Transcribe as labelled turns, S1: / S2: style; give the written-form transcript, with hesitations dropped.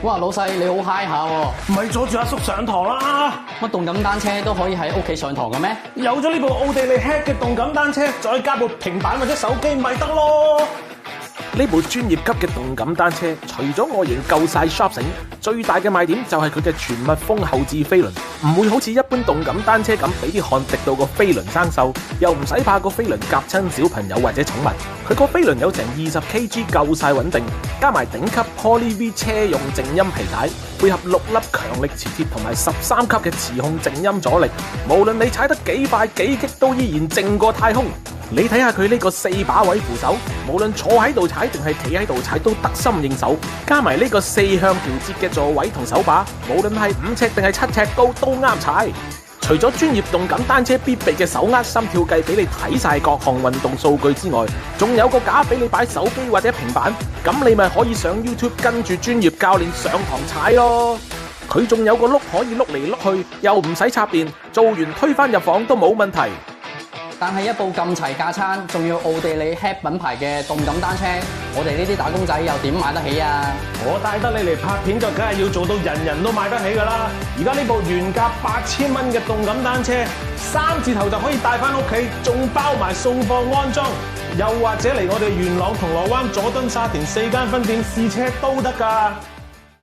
S1: 哇，老細你好嗨下喎！
S2: 咪阻住阿叔上堂啦！
S1: 乜動感單車都可以喺屋企上堂嘅咩？
S2: 有咗呢部奧地利 Head 嘅動感單車，再加部平板或者手機咪得咯。呢部專業級嘅動感單車，除咗外形夠晒 sharp 醒，最大嘅賣點就係佢嘅全密封後置飛輪，唔會好似一般動感單車咁俾啲汗滴到個飛輪生鏽，又唔使怕個飛輪夾親小朋友或者寵物。佢個飛輪有成20kg夠晒穩定，加埋頂級 Poly V 車用靜音皮帶，配合6粒強力磁鐵同埋13級嘅磁控靜音阻力，無論你踩得幾快幾激都依然靜過太空。你睇下佢呢個4把位扶手，無論坐喺度踩定係企喺度踩都得心應手，加埋呢個4向調節嘅座位同手把，無論係5尺定係7尺高都啱踩。除咗專業動感單車必備嘅手握心跳計俾你睇晒各項運動數據之外，仲有個架俾你擺手機或者平板，咁你咪可以上 YouTube 跟住專業教練上堂踩咯。佢仲有個轆可以碌嚟碌去，又唔使插電，做完推返入房都冇問題。
S1: 但係一部咁齊架撐，仲要奧地利 Head 品牌嘅動感單車，我哋呢啲打工仔又點買得起啊？
S2: 我帶得你嚟拍片就梗係要做到人人都買得起㗎啦！而家呢部原價8000蚊嘅動感單車，3字頭就可以帶返屋企，仲包埋送貨安裝，又或者嚟我哋元朗、銅鑼灣、佐敦、沙田4間分店試車都得㗎。